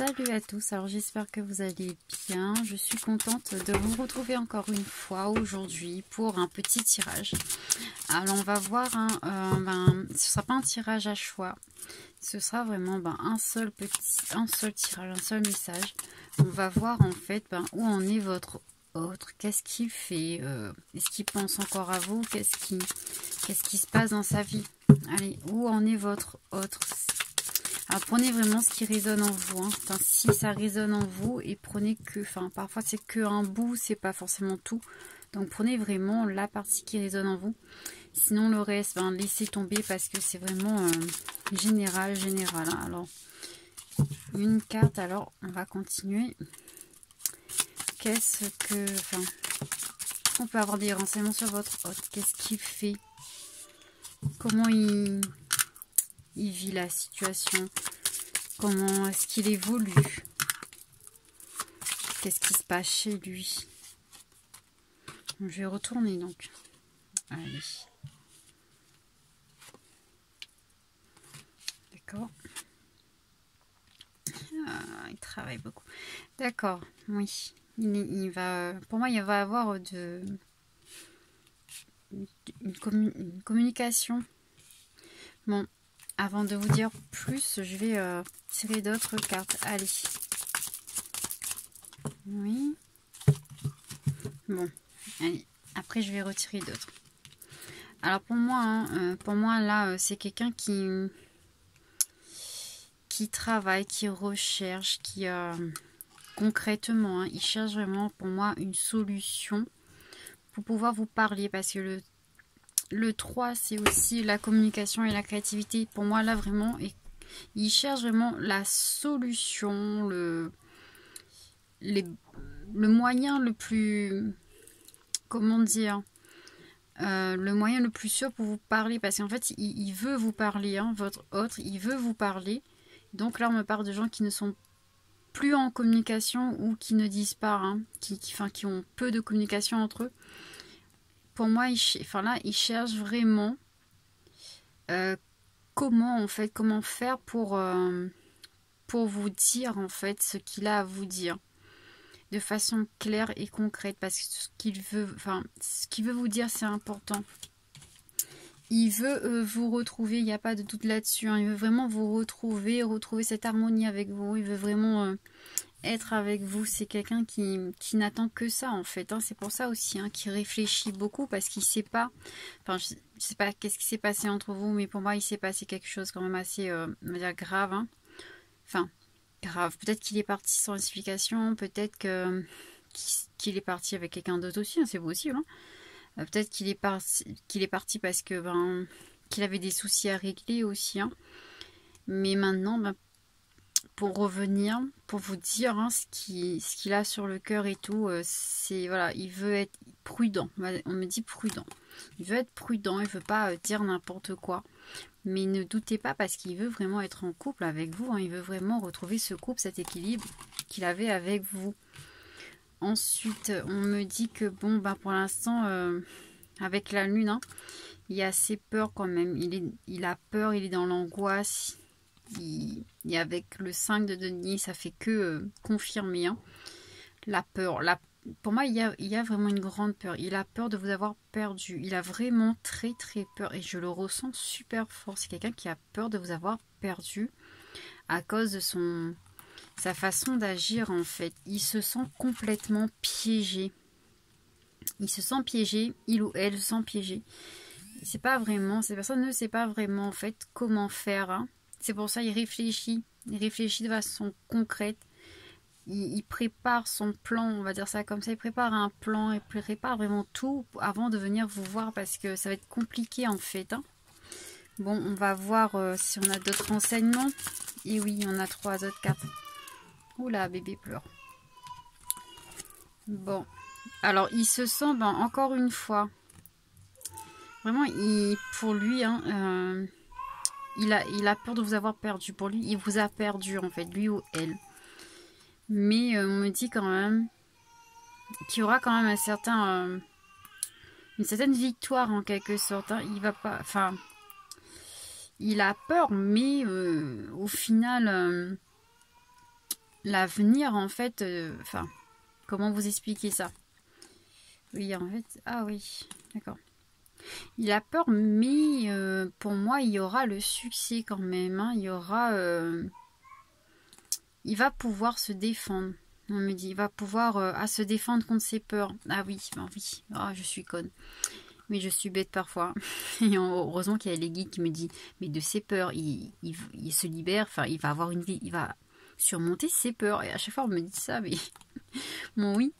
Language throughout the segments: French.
Salut à tous, alors j'espère que vous allez bien. Je suis contente de vous retrouver encore une fois aujourd'hui pour un petit tirage. Alors on va voir, ce ne sera pas un tirage à choix, ce sera vraiment un seul tirage, un seul message. On va voir en fait où en est votre autre, qu'est-ce qu'il fait, est-ce qu'il pense encore à vous, qu'est-ce qui se passe dans sa vie. Allez, où en est votre autre? Alors prenez vraiment ce qui résonne en vous, hein. Enfin, si ça résonne en vous, et prenez que, parfois c'est que un bout, c'est pas forcément tout. Donc prenez vraiment la partie qui résonne en vous. Sinon le reste, laissez tomber parce que c'est vraiment général. Hein. Alors, une carte, alors on va continuer. Qu'est-ce que, on peut avoir des renseignements sur votre hôte? Qu'est-ce qu'il fait? Comment il vit la situation? Comment est-ce qu'il évolue? Qu'est-ce qui se passe chez lui? Je vais retourner donc. Allez. D'accord. Il travaille beaucoup. D'accord, oui. Il va, pour moi, il va avoir une communication. Bon, avant de vous dire plus, je vais tirer d'autres cartes. Allez. Oui. Bon, allez. Après, je vais retirer d'autres. Alors, pour moi, là, c'est quelqu'un qui travaille, qui recherche, qui concrètement, il cherche vraiment, pour moi, une solution pour pouvoir vous parler. Parce que le 3, c'est aussi la communication et la créativité. Pour moi, là, vraiment, il cherche vraiment la solution, le moyen le plus... Comment dire, le moyen le plus sûr pour vous parler. Parce qu'en fait, il veut vous parler, hein, votre autre, il veut vous parler. Donc là, on me parle de gens qui ne sont plus en communication ou qui ne disent pas, hein, qui ont peu de communication entre eux. Pour moi, il cherche vraiment comment faire pour vous dire en fait ce qu'il a à vous dire de façon claire et concrète, parce que ce qu'il veut vous dire, c'est important. Il veut vous retrouver, il n'y a pas de doute là-dessus, hein. Il veut vraiment vous retrouver cette harmonie avec vous. Il veut vraiment être avec vous. C'est quelqu'un qui n'attend que ça en fait, hein. C'est pour ça aussi, hein, qu'il réfléchit beaucoup, parce qu'il ne sait pas, je sais pas qu'est-ce qui s'est passé entre vous, mais pour moi il s'est passé quelque chose quand même assez on va dire grave, hein. Grave, peut-être qu'il est parti sans explication, peut-être qu'il est parti avec quelqu'un d'autre aussi, hein, c'est possible, hein. Peut-être qu'il est parti parce que qu'il avait des soucis à régler aussi, hein. Mais maintenant, pour revenir, pour vous dire, hein, ce qu'il a sur le cœur et tout, c'est voilà, il veut être prudent. On me dit prudent. Il veut être prudent, il veut pas dire n'importe quoi. Mais ne doutez pas, parce qu'il veut vraiment être en couple avec vous, hein. Il veut vraiment retrouver ce couple, cet équilibre qu'il avait avec vous. Ensuite, on me dit que pour l'instant, avec la lune, hein, il y a assez peur quand même. Il a peur, il est dans l'angoisse. Et avec le 5 de denier, ça fait que confirmer, hein, la peur. Pour moi, il y a vraiment une grande peur. Il a peur de vous avoir perdu. Il a vraiment très très peur. Et je le ressens super fort. C'est quelqu'un qui a peur de vous avoir perdu à cause de sa façon d'agir en fait. Il se sent complètement piégé. Il se sent piégé. Il ou elle se sent piégé. C'est pas vraiment, cette personne ne sait pas vraiment en fait comment faire, hein. C'est pour ça qu'il réfléchit. Il réfléchit de façon concrète. Il prépare son plan, on va dire ça comme ça. Il prépare un plan, il prépare vraiment tout avant de venir vous voir, parce que ça va être compliqué en fait, hein. Bon, on va voir si on a d'autres renseignements. Et oui, on a 3 autres cartes. Oula, bébé pleure. Bon, alors il se sent, encore une fois, vraiment, pour lui, hein, il a peur de vous avoir perdu. Pour lui, il vous a perdu en fait, lui ou elle. Mais on me dit quand même qu'il y aura quand même une certaine victoire en quelque sorte, hein. Il va pas, il a peur, mais au final, l'avenir, en fait, enfin, comment vous expliquer ça? Oui, en fait, ah oui, d'accord. Il a peur, mais pour moi, il y aura le succès quand même, hein. Il y aura... il va pouvoir se défendre. On me dit, il va pouvoir se défendre contre ses peurs. Ah oui, ben oui. Ah, je suis conne. Mais je suis bête parfois. Et heureusement qu'il y a les guides qui me disent, mais de ses peurs, il se libère, enfin, il va avoir une vie, il va surmonter ses peurs. Et à chaque fois, on me dit ça, mais bon, oui.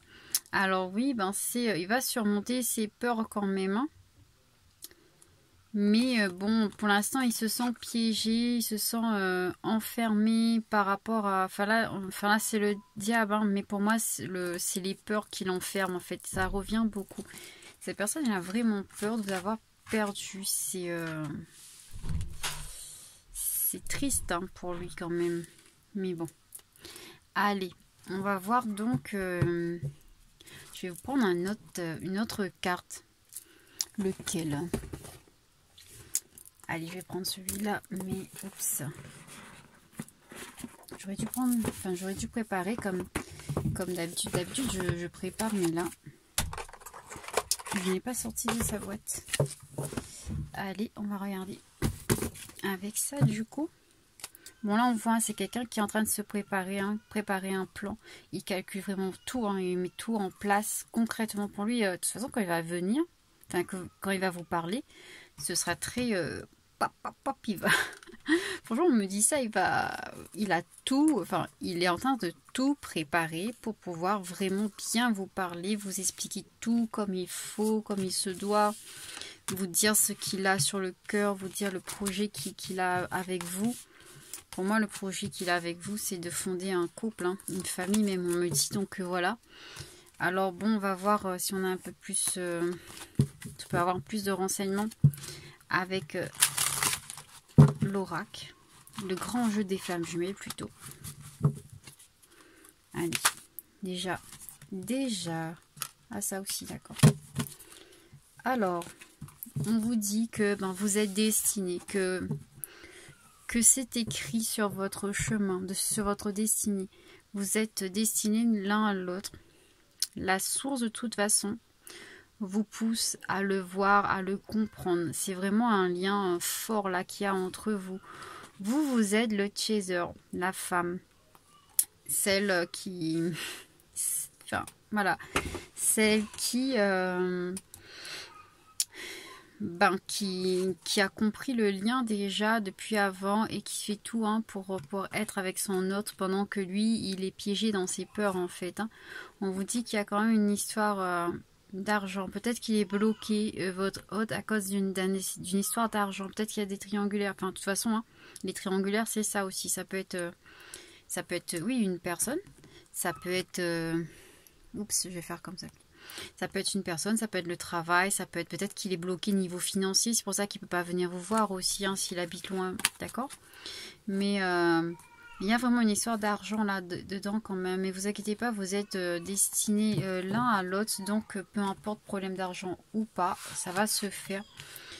Alors oui, ben il va surmonter ses peurs quand même, hein. Mais bon, pour l'instant, il se sent piégé, il se sent enfermé par rapport à... Enfin là c'est le diable, hein, mais pour moi, c'est les peurs qui l'enferment, en fait. Ça revient beaucoup. Cette personne, elle a vraiment peur de vous avoir perdu. C'est triste, hein, pour lui quand même. Mais bon. Allez, on va voir donc... je vais vous prendre une autre carte. Lequel ? Allez, je vais prendre celui-là, mais oups. J'aurais dû prendre, enfin j'aurais dû préparer comme d'habitude. D'habitude, je prépare, mais là, il n'est pas sorti de sa boîte. Allez, on va regarder avec ça du coup. Bon là, on voit, c'est quelqu'un qui est en train de se préparer, hein, préparer un plan. Il calcule vraiment tout, hein, il met tout en place concrètement pour lui. De toute façon, quand il va venir, enfin quand il va vous parler, ce sera très pop, il va. Franchement, on me dit ça, il a tout, enfin, il est en train de tout préparer pour pouvoir vraiment bien vous parler, vous expliquer tout comme il faut, comme il se doit, vous dire ce qu'il a sur le cœur, vous dire le projet qu'il a avec vous. Pour moi, le projet qu'il a avec vous, c'est de fonder un couple, hein, une famille, même on me dit, donc voilà. Alors bon, on va voir si on a un peu plus, on peut avoir plus de renseignements avec l'oracle, le grand jeu des flammes jumelles plutôt. Allez, déjà, ah ça aussi, d'accord. Alors, on vous dit que vous êtes destiné, que c'est écrit sur votre chemin, sur votre destinée. Vous êtes destinés l'un à l'autre. La source de toute façon vous pousse à le voir, à le comprendre. C'est vraiment un lien fort là qu'il y a entre vous. Vous êtes le chaser, la femme. Celle qui... Enfin, voilà. Celle qui... qui a compris le lien déjà depuis avant et qui fait tout, hein, pour être avec son autre pendant que lui, il est piégé dans ses peurs en fait, hein. On vous dit qu'il y a quand même une histoire... d'argent, peut-être qu'il est bloqué votre hôte à cause d'une histoire d'argent, peut-être qu'il y a des triangulaires, enfin de toute façon, hein, les triangulaires c'est ça aussi, ça peut être oui, une personne, ça peut être oups, je vais faire comme ça peut être une personne, ça peut être le travail, ça peut être peut-être qu'il est bloqué niveau financier, c'est pour ça qu'il peut pas venir vous voir aussi, hein, s'il habite loin, d'accord, mais il y a vraiment une histoire d'argent là dedans quand même. Mais vous inquiétez pas, vous êtes destinés l'un à l'autre. Donc peu importe problème d'argent ou pas, ça va se faire.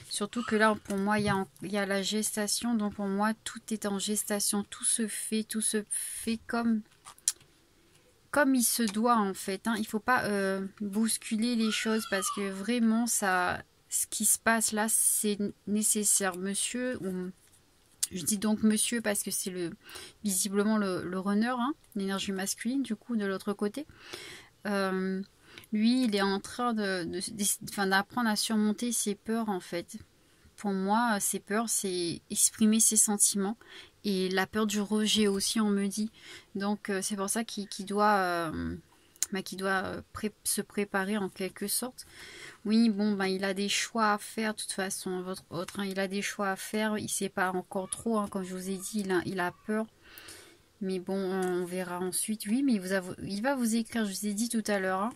Surtout que là, pour moi, il y a la gestation. Donc pour moi, tout est en gestation. Tout se fait comme il se doit en fait, hein. Il ne faut pas bousculer les choses parce que vraiment, ce qui se passe là, c'est nécessaire. Monsieur... Je dis donc monsieur parce que c'est visiblement le runner, hein, l'énergie masculine du coup de l'autre côté. Lui, il est en train d'apprendre à surmonter ses peurs en fait. Pour moi, ses peurs, c'est exprimer ses sentiments et la peur du rejet aussi, on me dit. Donc c'est pour ça qu'il doit se préparer en quelque sorte. Oui, bon, il a des choix à faire, de toute façon, votre autre, hein, il a des choix à faire, il ne sait pas encore trop, hein, comme je vous ai dit, il a peur. Mais bon, on verra ensuite. Oui, mais il va vous écrire, je vous ai dit tout à l'heure, hein,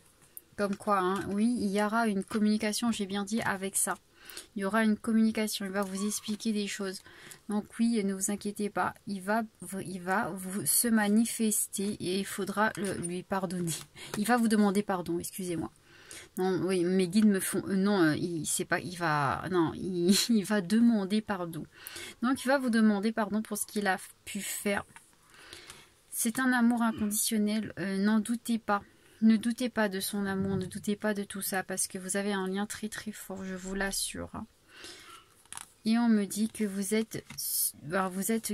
comme quoi, hein, oui, il y aura une communication, j'ai bien dit, avec ça. Il y aura une communication, il va vous expliquer des choses. Donc oui, ne vous inquiétez pas, il va se manifester et il faudra lui pardonner. Il va vous demander pardon, excusez-moi. Non, oui, mes guides me font... non, il sait pas, il va... Non, il va demander pardon. Donc il va vous demander pardon pour ce qu'il a pu faire. c'est un amour inconditionnel, n'en doutez pas. Ne doutez pas de son amour, ne doutez pas de tout ça, parce que vous avez un lien très très fort, je vous l'assure. Hein. Et on me dit que vous êtes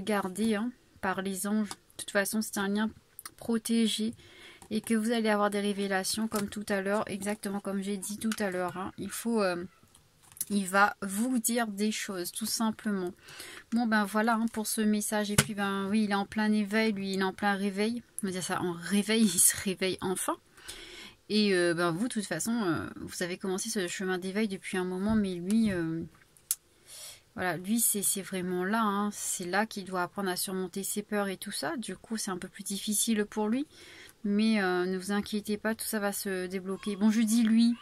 gardé hein, par les anges. De toute façon, c'est un lien protégé. Et que vous allez avoir des révélations comme tout à l'heure, exactement comme j'ai dit tout à l'heure. Hein. Il va vous dire des choses, tout simplement. Bon, ben voilà hein, pour ce message. Et puis, ben oui, il est en plein éveil, lui, il est en plein réveil. On va dire ça, en réveil, il se réveille enfin. Et ben vous, de toute façon, vous avez commencé ce chemin d'éveil depuis un moment, mais lui, voilà, lui, c'est vraiment là. Hein, c'est là qu'il doit apprendre à surmonter ses peurs et tout ça. Du coup, c'est un peu plus difficile pour lui. Mais ne vous inquiétez pas, tout ça va se débloquer. Bon, je dis lui,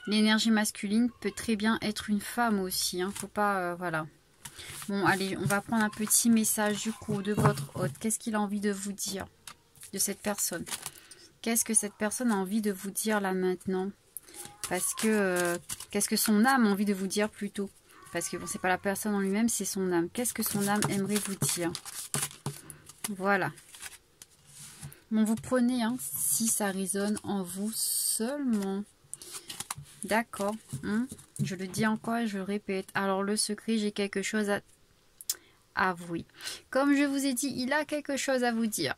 l'énergie masculine peut très bien être une femme aussi. Hein, faut pas, voilà. Bon, allez, on va prendre un petit message du coup de votre hôte. Qu'est-ce qu'il a envie de vous dire de cette personne? Qu'est-ce que cette personne a envie de vous dire là maintenant? Parce que, qu'est-ce que son âme a envie de vous dire plutôt? Parce que bon, c'est pas la personne en lui-même, c'est son âme. Qu'est-ce que son âme aimerait vous dire? Voilà. Bon, vous prenez, hein, si ça résonne en vous seulement. D'accord. Hein, je le dis encore et je le répète. Alors, le secret, j'ai quelque chose à avouer. Comme je vous ai dit, il a quelque chose à vous dire.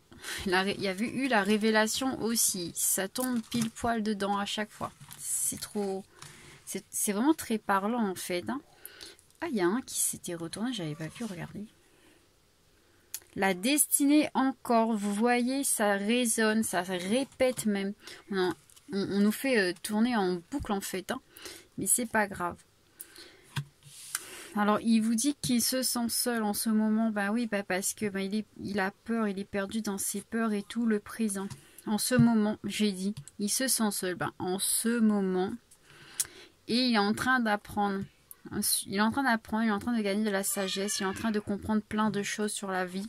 Il y a eu la révélation aussi. Ça tombe pile poil dedans à chaque fois. C'est trop... C'est vraiment très parlant, en fait. Hein. Ah, il y a un qui s'était retourné, j'avais pas vu, regardez. La destinée encore, vous voyez, ça résonne, ça se répète même. On nous fait tourner en boucle en fait, hein, mais c'est pas grave. Alors, il vous dit qu'il se sent seul en ce moment. Ben oui, bah parce que il a peur, il est perdu dans ses peurs et tout le présent. En ce moment, j'ai dit, il se sent seul. Ben, en ce moment, et il est en train d'apprendre. Il est en train d'apprendre, il est en train de gagner de la sagesse, il est en train de comprendre plein de choses sur la vie.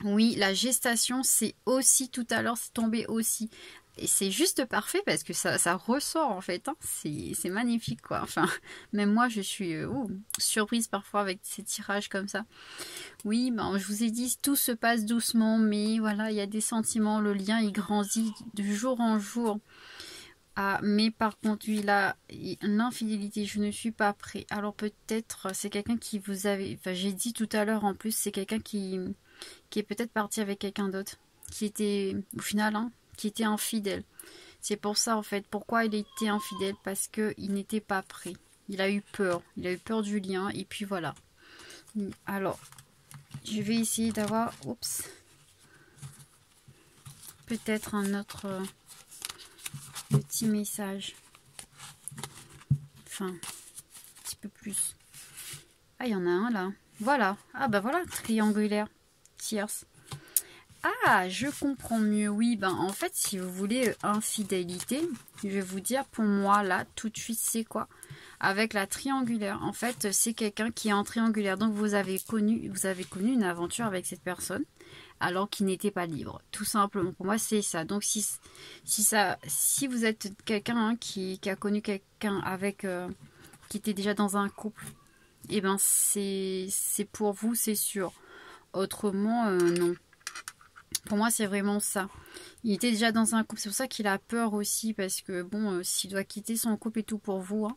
Oui, la gestation, c'est aussi, tout à l'heure, c'est tombé aussi. Et c'est juste parfait parce que ça ressort en fait. Hein. C'est magnifique quoi. Enfin, même moi, je suis surprise parfois avec ces tirages comme ça. Oui, ben, je vous ai dit, tout se passe doucement, mais voilà, il y a des sentiments, le lien, il grandit de jour en jour. Ah, mais par contre, il a une infidélité, je ne suis pas prêt. Alors peut-être, c'est quelqu'un qui vous avait... Enfin, j'ai dit tout à l'heure en plus, c'est quelqu'un qui est peut-être parti avec quelqu'un d'autre, qui était, au final, hein, qui était infidèle. C'est pour ça, en fait, pourquoi il était infidèle, parce qu'il n'était pas prêt. Il a eu peur du lien, et puis voilà. Alors, je vais essayer d'avoir, oups, peut-être un autre petit message. Enfin, un petit peu plus. Ah, il y en a un là. Voilà. Ah, bah voilà, triangulaire. Tierce. Ah, je comprends mieux. Oui, ben en fait, si vous voulez infidélité, je vais vous dire pour moi là, tout de suite, c'est quoi? Avec la triangulaire. En fait, c'est quelqu'un qui est en triangulaire. Donc vous avez connu une aventure avec cette personne, alors qu'il n'était pas libre. Tout simplement. Pour moi, c'est ça. Donc si vous êtes quelqu'un hein, qui a connu quelqu'un avec qui était déjà dans un couple, et ben c'est pour vous, c'est sûr. Autrement, non. Pour moi, c'est vraiment ça. Il était déjà dans un couple. C'est pour ça qu'il a peur aussi. Parce que, bon, s'il doit quitter son couple et tout pour vous, hein,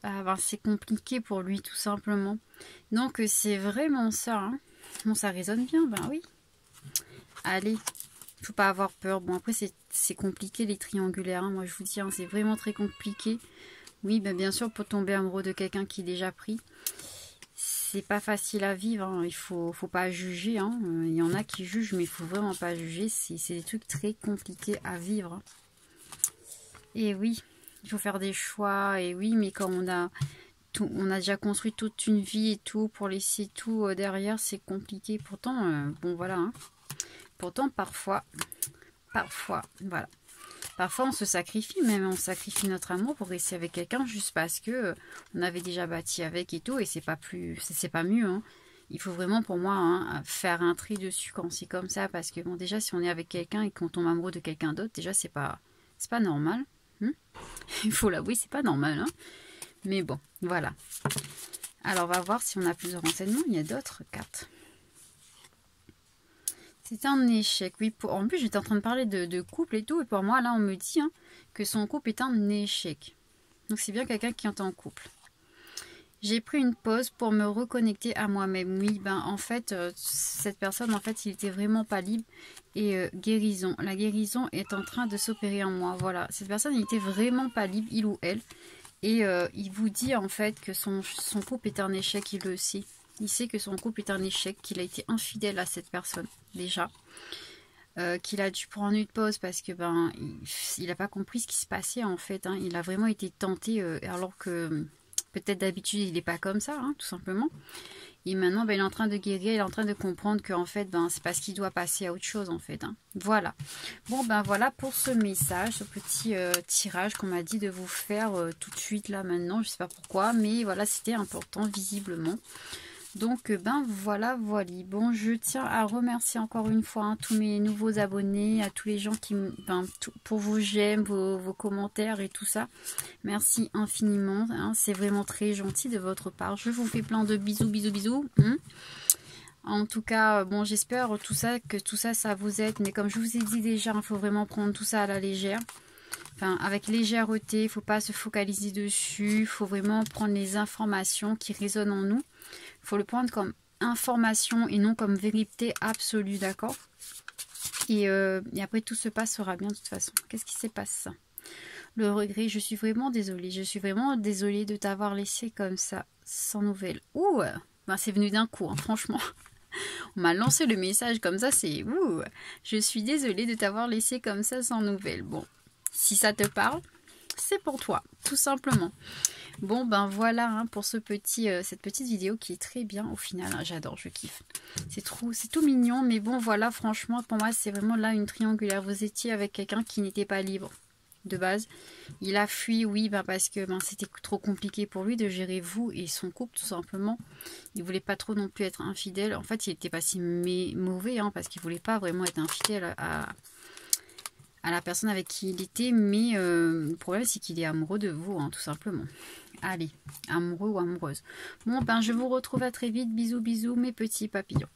ben, c'est compliqué pour lui, tout simplement. Donc, c'est vraiment ça. Hein. Bon, ça résonne bien, ben oui. Allez, il faut pas avoir peur. Bon, après, c'est compliqué, les triangulaires. Hein. Moi, je vous dis, hein, c'est vraiment très compliqué. Oui, ben, bien sûr, pour tomber amoureux de quelqu'un qui est déjà pris. C'est pas facile à vivre, hein. Il faut pas juger. Hein. Il y en a qui jugent, mais il faut vraiment pas juger. C'est des trucs très compliqués à vivre. Et oui, il faut faire des choix. Et oui, mais quand on a déjà construit toute une vie et tout, pour laisser tout derrière, c'est compliqué. Pourtant, bon voilà. Hein. Pourtant, parfois, voilà. Parfois, on se sacrifie, même on sacrifie notre amour pour rester avec quelqu'un juste parce que on avait déjà bâti avec et tout, et c'est pas mieux. Hein. Il faut vraiment, pour moi, hein, faire un tri dessus quand c'est comme ça, parce que bon, déjà, si on est avec quelqu'un et qu'on tombe amoureux de quelqu'un d'autre, déjà, c'est pas normal. Hein. Il faut l'avouer, c'est pas normal. Hein. Mais bon, voilà. Alors, on va voir si on a plus de renseignements. Il y a d'autres cartes. C'est un échec, oui. En plus, j'étais en train de parler de couple et tout. Et pour moi, là, on me dit hein, que son couple est un échec. Donc, c'est bien quelqu'un qui est en couple. J'ai pris une pause pour me reconnecter à moi-même. Oui, ben en fait, cette personne, en fait, il était vraiment pas libre. Et guérison. La guérison est en train de s'opérer en moi. Voilà. Cette personne, il était vraiment pas libre, il ou elle. Et il vous dit, en fait, que son couple est un échec, il le sait. Il sait que son couple est un échec, qu'il a été infidèle à cette personne, déjà. Qu'il a dû prendre une pause parce que ben il n'a pas compris ce qui se passait en fait. Hein. Il a vraiment été tenté alors que peut-être d'habitude il n'est pas comme ça, hein, tout simplement. Et maintenant ben, il est en train de guérir, il est en train de comprendre qu'en fait ben, c'est parce qu'il doit passer à autre chose en fait. Hein. Voilà. Bon ben voilà pour ce message, ce petit tirage qu'on m'a dit de vous faire tout de suite là maintenant. Je sais pas pourquoi, mais voilà c'était important visiblement. Donc, ben voilà, voilà. Bon, je tiens à remercier encore une fois hein, tous mes nouveaux abonnés, à tous les gens qui pour vos j'aime, vos commentaires et tout ça. Merci infiniment. Hein, c'est vraiment très gentil de votre part. Je vous fais plein de bisous, bisous, bisous. En tout cas, bon, j'espère que tout ça, ça vous aide. Mais comme je vous ai dit déjà, il faut vraiment prendre tout ça à la légère. Enfin, avec légèreté, il ne faut pas se focaliser dessus. Il faut vraiment prendre les informations qui résonnent en nous. Il faut le prendre comme information et non comme vérité absolue, d'accord? Et après, tout se passera bien de toute façon. Qu'est-ce qui se passe? Le regret, je suis vraiment désolée. Je suis vraiment désolée de t'avoir laissé comme ça, sans nouvelles. Ouh, ben, c'est venu d'un coup, hein, franchement. On m'a lancé le message comme ça, c'est... Ouh, je suis désolée de t'avoir laissé comme ça, sans nouvelles. Bon, si ça te parle, c'est pour toi, tout simplement. Bon ben voilà hein, pour cette petite vidéo qui est très bien au final, hein, j'adore, je kiffe. C'est tout mignon, mais bon voilà, franchement pour moi c'est vraiment là une triangulaire. Vous étiez avec quelqu'un qui n'était pas libre de base. Il a fui, oui, ben parce que ben, c'était trop compliqué pour lui de gérer vous et son couple tout simplement. Il voulait pas trop non plus être infidèle. En fait il était pas si mauvais hein, parce qu'il voulait pas vraiment être infidèle à la personne avec qui il était, mais le problème c'est qu'il est amoureux de vous, hein, tout simplement. Allez, amoureux ou amoureuse. Bon, ben je vous retrouve à très vite. Bisous, bisous, mes petits papillons.